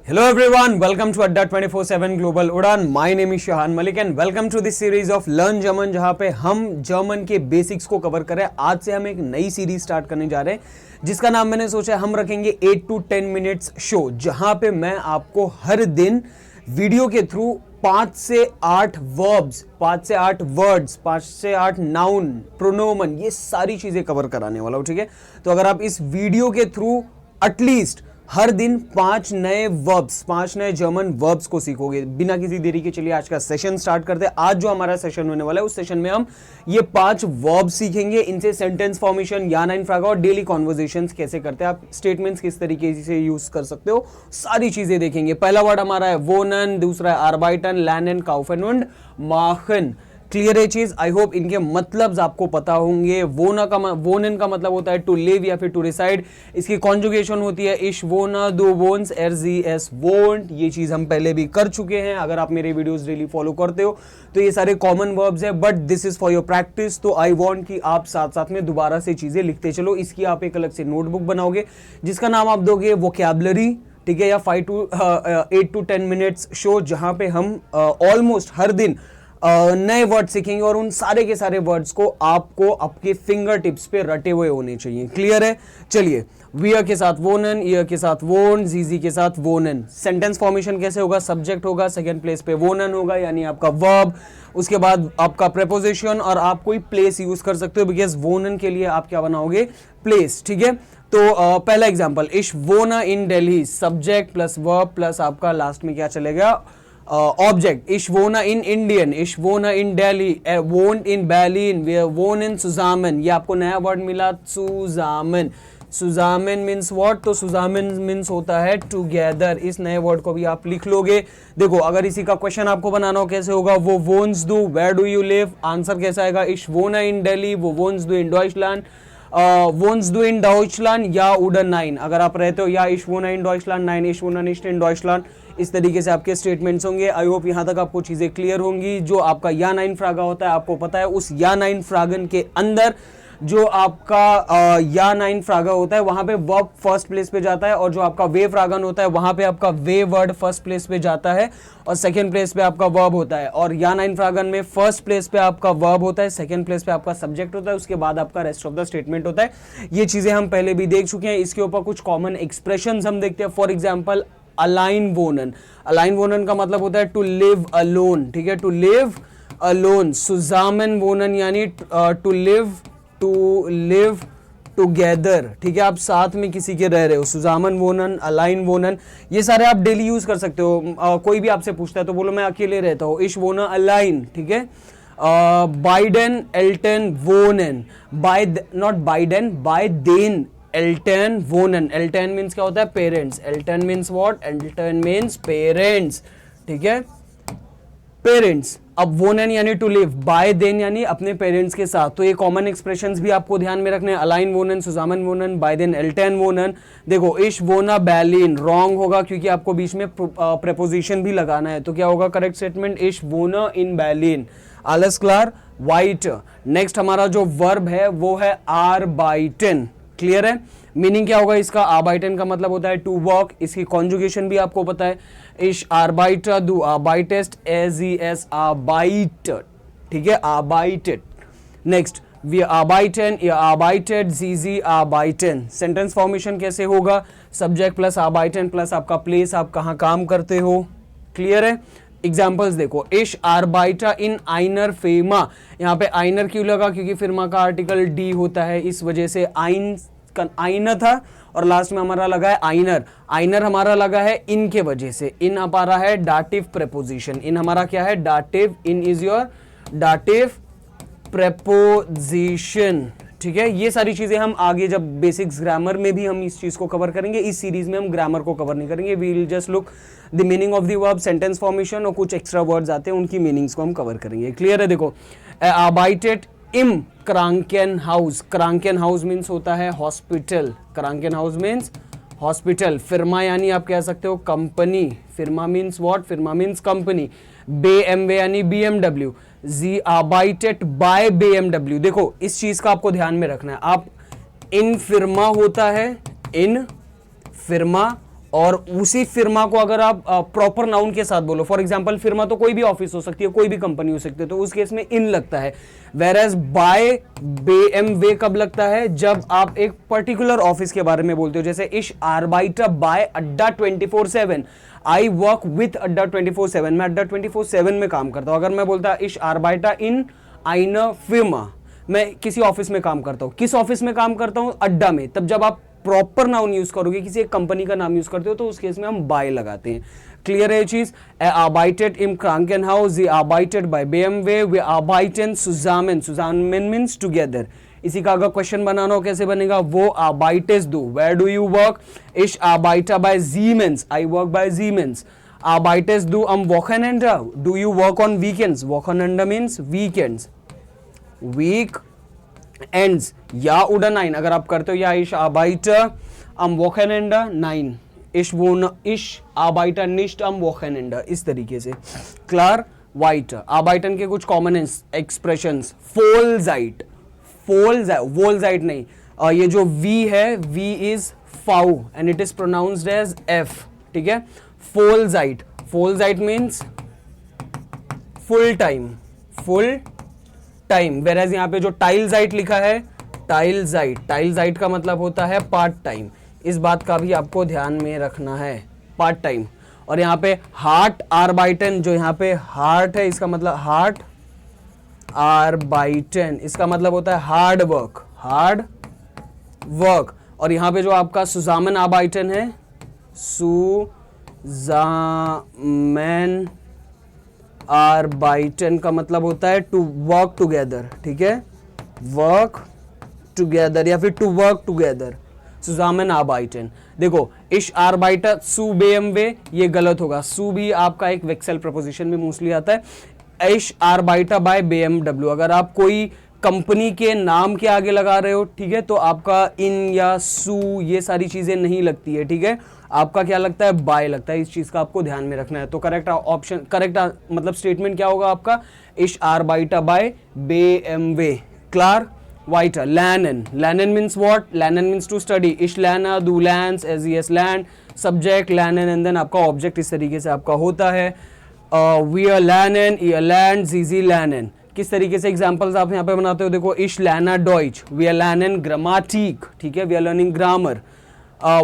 Hello everyone, welcome to Adda 24/7 Global Udan. My name is Shahan Malik and welcome to this series of Learn German जहाँ पे हम German के basics को cover करें। आज से हम एक नई सीरीज स्टार्ट करने जा रहे हैं जिसका नाम मैंने सोचा हम रखेंगे 8 to 10 मिनट्स शो, जहाँ पे मैं आपको हर दिन वीडियो के थ्रू 5 से 8 वर्ब्स, 5 से 8 वर्ड्स, 5 से 8 नाउन, प्रोनोमन, ये सारी चीजें कवर कराने वाला हूँ। ठीक है, तो अगर आप इस वीडियो के थ्रू एटलीस्ट हर दिन 5 नए वर्ब्स, 5 नए जर्मन वर्ब्स को सीखोगे। बिना किसी देरी के चलिए आज का सेशन स्टार्ट करते हैं। आज जो हमारा सेशन होने वाला है उस सेशन में हम ये 5 वर्ब्स सीखेंगे। इनसे सेंटेंस फॉर्मेशन, या नाइन फ्रागा और डेली कॉन्वर्जेशंस कैसे करते हैं, आप स्टेटमेंट्स किस तरीके से यूज कर सकते हो, सारी चीजें देखेंगे। पहला वर्ड हमारा है वोनन, दूसरा है आर्बाइटन, लर्नन, काउफन und machen। क्लियर है चीज? आई होप इनके मतलब आपको पता होंगे। वोनन का मतलब होता है टू लिव या फिर टू रिसाइड। इसकी कॉन्जुगेशन होती है इश वोना, दो वोन्स, जी एस वोंट। ये चीज हम पहले भी कर चुके हैं। अगर आप मेरे वीडियोस डेली फॉलो करते हो तो ये सारे कॉमन वर्ब्स है, but this is for your practice. तो आई वांट कि आप साथ साथ में दोबारा से चीजें लिखते चलो। इसकी आप एक अलग से नोटबुक बनाओगे जिसका नाम आप दोगे वोकैबुलरी। ठीक है, या 8 to 10 मिनट्स शो, जहां पे हम ऑलमोस्ट हर दिन नए वर्ड सीखेंगे और उन सारे के सारे वर्ड्स को आपको आपके फिंगर टिप्स पे रटे हुए होने चाहिए। क्लियर है? चलिए, वियर के साथ वोनन, ईयर के साथ वोन, जीजी के साथ वोनन। सेंटेंस फॉर्मेशन कैसे होगा? सब्जेक्ट होगा, सेकंड प्लेस पे वोनन होगा यानी आपका वर्ब, उसके बाद आपका प्रेपोजिशन, और आप कोई प्लेस यूज कर सकते हो बिकॉज वोनन के लिए आप क्या बनाओगे? प्लेस। ठीक है, तो पहला एग्जांपल, इश वोना इन Delhi, subject plus verb plus आपका लास्ट में क्या चलेगा? ऑब्जेक्ट। इश वोना इन इंडियन, इश वोना इन दिल्ली, वोन इन berlin, वी वोन इन सुजामन। ये आपको नया वर्ड मिला, सुजामन। सुजामन मीन्स व्हाट? तो सुजामन मीन्स होता है टुगेदर। इस नए वर्ड को भी आप लिख लोगे। देखो, अगर इसी का क्वेश्चन आपको बनाना हो कैसे होगा? वो वोन्स डू, where do you live? Answer कैसा आएगा? इश वोना इन दिल्ली, वो वोन्स डू इन डॉइचलैंड, वोन्स डू इन डॉइचलैंड, या उडन 9 अगर आप रहते हो, या इश वोना इन डॉइचलैंड 9, इश वोना निश्ट इन डॉइचलैंड। इस तरीके से आपके स्टेटमेंट्स होंगे। आई होप यहां तक आपको चीजें क्लियर होंगी। जो आपका या नाइन फ्रागा होता है, आपको पता है उस या नाइन फ्रागन के अंदर जो आपका या नाइन फ्रागा होता है वहां पे वर्ब फर्स्ट प्लेस पे जाता है, और जो आपका वे फ्रागन होता है वहां पे आपका वे वर्ड फर्स्ट प्लेस पे जाता है और सेकंड प्लेस पे आपका वर्ब होता है। और या नाइन फ्रागन में फर्स्ट प्लेस पे आपका वर्ब होता है, सेकंड प्लेस पे आपका सब्जेक्ट होता है, उसके बाद आपका रेस्ट ऑफ द स्टेटमेंट होता है। ये चीजें हम पहले भी देख चुके हैं। इसके ऊपर कुछ कॉमन एक्सप्रेशंस हम देखते हैं। फॉर एग्जांपल, अलाइन वोनन। अलाइन वोनन का मतलब होता है टू लिव अलोन। ठीक है, टू लिव अलोन। सुजामन वोनन यानी टू लिव टुगेदर। ठीक है, आप साथ में किसी के रह रहे हो। सुजामन वोनन, अलाइन वोनन, ये सारे आप डेली यूज कर सकते हो। कोई भी आपसे पूछता है तो बोलो मैं अकेले रहता हूँ, इश वोना अलाइन। ठीक है, बाइडेन एल्टन वोनन, बाय नॉट बाइडेन, बाय देन एल्टन वोनन। एल्टन मीन्स क्या होता है? पेरेंट्स। एल्टन मीन्स व्हाट? एल्टन मीन्स पेरेंट्स। ठीक है, पेरेंट्स। अब वोनन यानी टू लिव, बाय देन यानी अपने पेरेंट्स के साथ। तो ये कॉमन एक्सप्रेशंस भी आपको ध्यान में रखने हैं। अलाइन वोनन, सुजामन वोनन, बाय देन एल्टन वोनन। देखो, इश वोना berlin रॉन्ग होगा क्योंकि आपको बीच में प्रेपोजिशन भी लगाना है। तो क्या होगा करेक्ट स्टेटमेंट? इश वोना इन berlin। आलस क्लार वाइट। नेक्स्ट हमारा जो वर्ब है वो है आर्बाइटन। क्लियर है? मीनिंग क्या होगा इसका? आर्बाइटन का मतलब होता है टू वर्क। इसकी कॉन्जुगेशन भी आपको पता है, इश आर्बाइटर, दू आर्बाइटेस्ट, जी एस आर्बाइट। ठीक है, आर्बाइटेड। नेक्स्ट, वी आर्बाइटन, या आर्बाइटेड, जी आर्बाइटन। सेंटेंस फॉर्मेशन कैसे होगा? सब्जेक्ट प्लस आर्बाइटन प्लस आपका प्लेस, आप कहां काम करते हो। क्लियर है? एग्जाम्पल्स देखो, इश आर्बाइटा इन आइनर फेमा। यहाँ पे आइनर क्यों लगा? क्योंकि फिरमा का आर्टिकल डी होता है, इस वजह से आइन था और लास्ट में हमारा लगा है आइनर। आइनर हमारा लगा है इन के वजह से। इन अब आ रहा है डाटिव प्रेपोजिशन। इन हमारा क्या है? Dative. In is your dative preposition. ठीक है, ये सारी चीजें हम आगे जब बेसिक्स ग्रामर में भी हम इस चीज को कवर करेंगे। इस सीरीज में हम ग्रामर को कवर नहीं करेंगे। We will just look the meaning of the verb, sentence formation, और कुछ एक्स्ट्रा वर्ड्स आते हैं उनकी मीनिंग्स को हम कवर करेंगे। क्लियर है? देखो, आर्बाइटेड इम क्रांकेन हाउस। क्रांकेन हाउस मीन्स होता है हॉस्पिटल। क्रांकेन हाउस मीन्स हॉस्पिटल। फिरमा यानी आप कह सकते हो कंपनी। फिरमा मीन्स व्हाट? फिरमा मीन्स कंपनी। BMW यानी BMW। जी आर्बाइटेड बाय BMW। देखो, इस चीज का आपको ध्यान में रखना है। आप इन फिरमा होता है, इन फिरमा, और उसी फिर्मा को अगर आप प्रॉपर नाउन के साथ बोलो, फॉर एग्जांपल फिर्मा तो कोई भी ऑफिस हो सकती है, कोई भी कंपनी हो सकती है, तो उस केस में इन लगता है। वेर एज बाय BMW कब लगता है? जब आप एक पर्टिकुलर ऑफिस के बारे में बोलते हो, जैसे इश आर्बाइटर बाय अड्डा 24/7, आई वर्क विथ अड्डा 24/7, मैं अड्डा 24/7 में काम करता हूं। अगर मैं बोलता इश आर्बाइटर इन आइना फिर्मा, मैं किसी ऑफिस में काम करता हूं। किस ऑफिस में काम करता हूं? अड्डा में। तब जब आप प्रॉपर नाउन यूज करोगे, किसी एक कंपनी का नाम यूज करते हो, तो उस केस में हम बाय लगाते हैं। क्लियर है ये चीज? arbeitet im Krankenhaus, sie arbeitet bei BMW, wir arbeiten zusammen, zusammen means together। इसी का अगर क्वेश्चन बनाना हो कैसे बनेगा? वो arbeitest du, where do you work? Ich arbeite bei Siemens, I work by Siemens। arbeitest du am Wochenende, do you work on weekends? Wochenende means weekends, week ends। या oder nein अगर आप करते हो, या ich arbeite am Wochenende, nein ich arbeite nicht am Wochenende, इस तरीके से। Clear? weiter arbeiten के कुछ कॉमन एक्सप्रेशंस, Vollzeit, Vollzeit नहीं, ये जो V है, V is V and it is pronounced as F, ठीक है? Vollzeit means full time. वेराज यहाँ पे जो टाइलजाइट लिखा है, टाइलजाइट का मतलब होता है पार्ट टाइम। इस बात का भी आपको ध्यान में रखना है, पार्ट टाइम। और यहाँ पे हार्ट आर्बाइटन, जो यहाँ पे हार्ट है, इसका मतलब हार्ट आर्बाइटन, इसका मतलब होता है हार्ड वर्क। और यहाँ पे जो आपका सुजामन आर्बाइटन है, सुजामन आर्बाइटन का मतलब होता है टू वर्क टुगेदर, ठीक है? वर्क टुगेदर या फिर टू वर्क टुगेदर, सुजामन आर्बाइटन। देखो इश आर्बाइटर सू BMW, ये गलत होगा। सू भी आपका एक वेक्सेल प्रपोजिशन में मोस्टली आता है। इश आर्बाइटर बाय BMW, अगर आप कोई कंपनी के नाम के आगे लगा रहे हो, ठीक है, तो आपका इन या सू ये सारी चीजें नहीं लगती है, ठीक है? आपका क्या लगता है? बाय लगता है। इस चीज का आपको ध्यान में रखना है। तो करेक्ट ऑप्शन, करेक्ट मतलब स्टेटमेंट क्या होगा आपका? इश आर्बाइटर बाय BMW। Clear? weiter lernen means what? Lernen means to study। ich lerne, du lernst, sie es lernt, subject lernen and then आपका object इस तरीके से आपका होता है। wir lernen, ihr lernt, sie lernen। किस तरीके से एग्जाम्पल्स आप यहाँ पे बनाते हो? देखो ich lerne Deutsch, wir lernen Grammatik, ठीक है, we are learning grammar।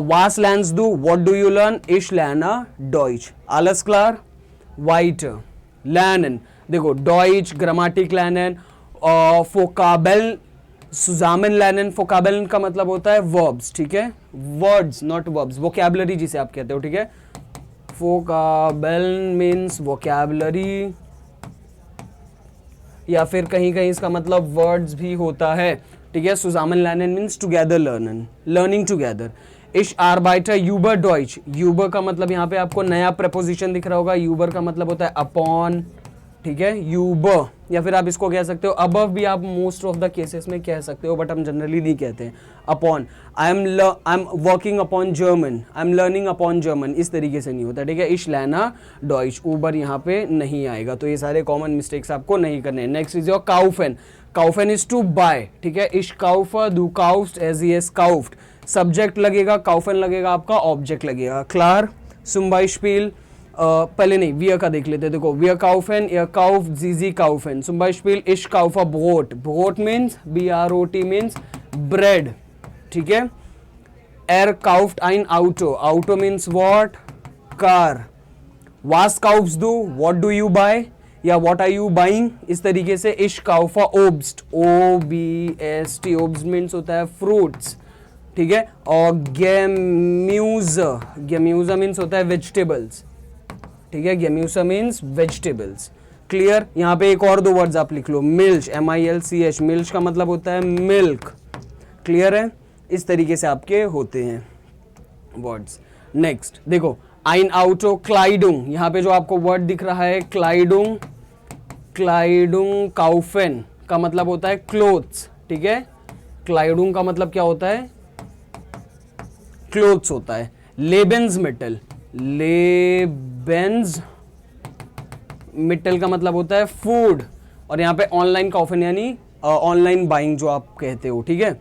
was lernst du? what do you learn? ich lerne Deutsch। alles klar? weiter lernen, देखो Deutsch, Grammatik lernen, Vokabeln सुजामन लैनन। फोकाबेलन का मतलब होता है वर्ब्स, ठीक है? वर्ड्स नॉट वर्ब्स, वोकैबुलरी जिसे आप कहते हो, ठीक है? फोकाबेलन मीन्स वोकैबुलरी, या फिर कहीं कहीं इसका मतलब वर्ड्स भी होता है, ठीक है? सुजामन लैनन मीन्स टुगेदर लर्निंग टुगेदर। इश आर्बाइटर यूबर डॉइच, यूबर का मतलब यहाँ पे आपको नया प्रपोजिशन दिख रहा होगा। यूबर का मतलब होता है अपॉन, ठीक है? यूबर, या फिर आप इसको कह सकते हो अबव भी आप मोस्ट ऑफ द केसेस में कह सकते हो, बट हम जनरली नहीं कहते हैं। Upon, I am working upon German, I am learning upon German, इस तरीके से नहीं होता, ठीक है? इश लैना डॉइच, ऊबर यहाँ पे नहीं आएगा। तो ये सारे कॉमन मिस्टेक्स आपको नहीं करने। नेक्स्ट इज योर काउफन। काउफन इज टू बाय, ठीक है? इश काउफर, दू काउफ्ड, एज एस काउफ्ड, सब्जेक्ट लगेगा, काउफन लगेगा, आपका ऑब्जेक्ट लगेगा। क्लियर? zum Beispiel पहले नहीं, wir का देख लेते हैं। देखो wir kaufen, ihr kauft, sie kaufen। zum Beispiel ich kaufe Brot, Brot means BROT means bread, ठीक है? kauft ein Auto, Auto means what? car। was kaufst du? what do you buy? या what are you buying? इस तरीके से ich kaufe Obst, OBST, Obst means होता है fruits, ठीक है? और Gemüse means होता है vegetables, ठीक है? Gemüse means vegetables। क्लियर? यहाँ पे एक और दो वर्ड्स आप लिख लो, मिल्च, MILCH, मिल्च का मतलब होता है मिल्क। क्लियर है? इस तरीके से आपके होते हैं वर्ड्स। नेक्स्ट देखो ein Auto, Kleidung, यहाँ पे जो आपको वर्ड दिख रहा है Kleidung kaufen का मतलब होता है क्लोथ्स, ठीक है? Kleidung का मतलब क्या होता है? क्लोथ्स होता है। Lebensmittel, Lebensmittel का मतलब होता है फूड। और यहाँ पे ऑनलाइन काउफन यानी ऑनलाइन बाइंग जो आप कहते हो, ठीक है?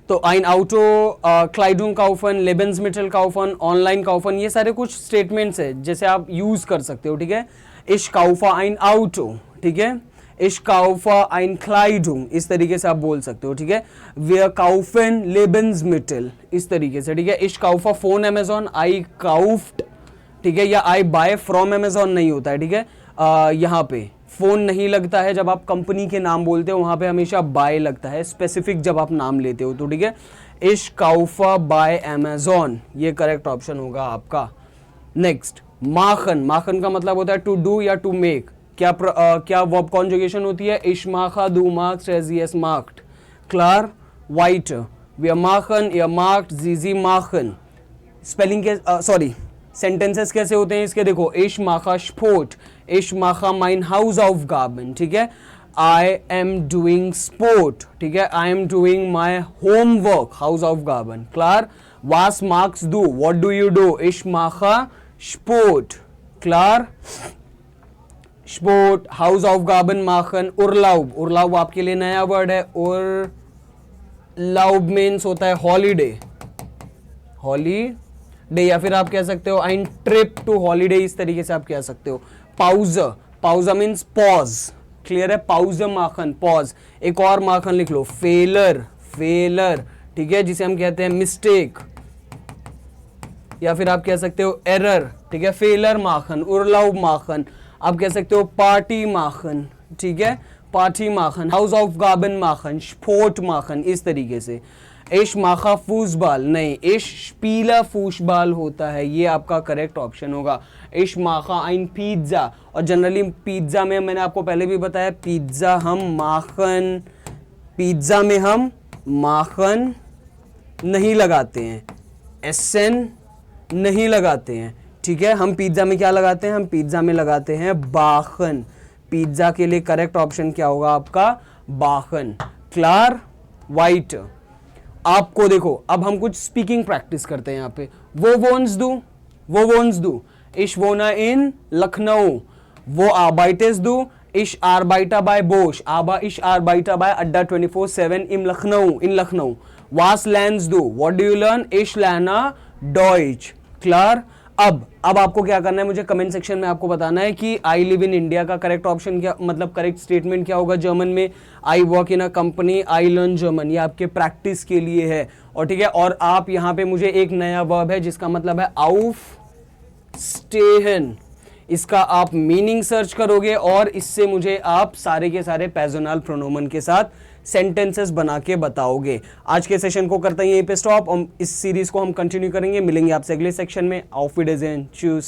तो ein Auto, Kleidung kaufen, Lebensmittel kaufen, online kaufen, ये सारे कुछ स्टेटमेंट्स है जैसे आप यूज कर सकते हो, ठीक है। Ich kaufe ein Auto, ठीक है। Ich kaufe ein Kleidung, इस तरीके से आप बोल सकते हो, ठीक है। Wir kaufen Lebensmittel, इस तरीके से, ठीक है। Ich kaufe von Amazon, I kauft, ठीक है, या I buy from Amazon नहीं होता है, ठीक है। यहाँ पे फोन नहीं लगता है जब आप कंपनी के नाम बोलते हो, वहां पे हमेशा बाय लगता है स्पेसिफिक जब आप नाम लेते हो, तो ठीक है। इश काउफा बाय अमेजॉन, ये करेक्ट ऑप्शन होगा आपका। नेक्स्ट, माखन, माखन का मतलब होता है टू डू या टू मेक। क्या वर्ब कॉन्जुगेशन होती है? इश माखा दू मार्क्स एस मार्क्ड, क्लार वाइट, वी माखन या मार्क्ड जीजी माखन। स्पेलिंग के सॉरी सेंटेंसेस कैसे होते हैं इसके, देखो, इश माखा स्पोर्ट, इश माखा माइन हाउस ऑफ गार्बन, ठीक है। आई एम डूइंग स्पोर्ट, ठीक है, I am doing my homework, हाउस ऑफ गार्बन, क्लार। वास मार्क्स डू, व्हाट डू यू डू? इश माखा स्पोर्ट, क्लार, स्पोर्ट, हाउस ऑफ गार्बन माखन। उर्लाउब, उर्लाउब आपके लिए नया वर्ड है। उर्लाउब मीन्स होता है हॉलीडे, हॉलीडे, या फिर आप कह सकते हो आई ट्रिप टू हॉलीडे, इस तरीके से आप कह सकते हो। पाउज, पाउजा मीन्स पॉज, क्लियर है, पाउज माखन, पॉज। एक और माखन लिख लो, फेलर, फेलर, ठीक है, जिसे हम कहते हैं मिस्टेक, या फिर आप कह सकते हो एरर, ठीक है। फेलर माखन, उर्लाउब माखन, आप कह सकते हो पार्टी माखन, ठीक है, पार्टी माखन, हाउस ऑफ गार्बन माखन, स्पोर्ट माखन, इस तरीके से। इश माखा फूसबाल नहीं, इश स्पीला फूसबाल होता है, ये आपका करेक्ट ऑप्शन होगा। इश माखा आइन पिज्जा, और जनरली पिज्जा में मैंने आपको पहले भी बताया, पिज्जा हम माखन, पिज्जा में हम माखन नहीं लगाते हैं, एसन नहीं लगाते हैं, ठीक है। हम पिज्जा में क्या लगाते हैं? हम पिज्जा में लगाते हैं बाखन। पिज्जा के लिए करेक्ट ऑप्शन क्या होगा आपका? बाखन, क्लार वाइट। आपको देखो, अब हम कुछ स्पीकिंग प्रैक्टिस करते हैं यहाँ पे। वो वोन्स दू, वो वोन्स दू, इश वोना इन लखनऊ, वो आर्बाइटेस दू, इश आर्बाइटा बाय बोश, आबा इश आर्बाइटा बाय अड्डा 24/7 इन लखनऊ, इन लखनऊ। वास लैंड्स दू, व्हाट डू यू लर्न? इश लर्ना डॉइच, क्लियर। अब आपको क्या करना है, मुझे कमेंट सेक्शन में आपको बताना है कि आई लिव इन इंडिया का करेक्ट ऑप्शन क्या, मतलब करेक्ट स्टेटमेंट क्या होगा जर्मन में। I work in a company, I learn German, ये आपके प्रैक्टिस के लिए है, और ठीक है। और आप यहाँ पे, मुझे एक नया वर्ब है जिसका मतलब है आउफ स्टेहन, इसका आप मीनिंग सर्च करोगे और इससे मुझे आप सारे के सारे पर्सनल प्रोनोमन के साथ सेंटेंसेस बना के बताओगे। आज के सेशन को करते हैं यहीं पे स्टॉप, और इस सीरीज को हम कंटिन्यू करेंगे। मिलेंगे आपसे अगले सेक्शन में। Off with is in choose.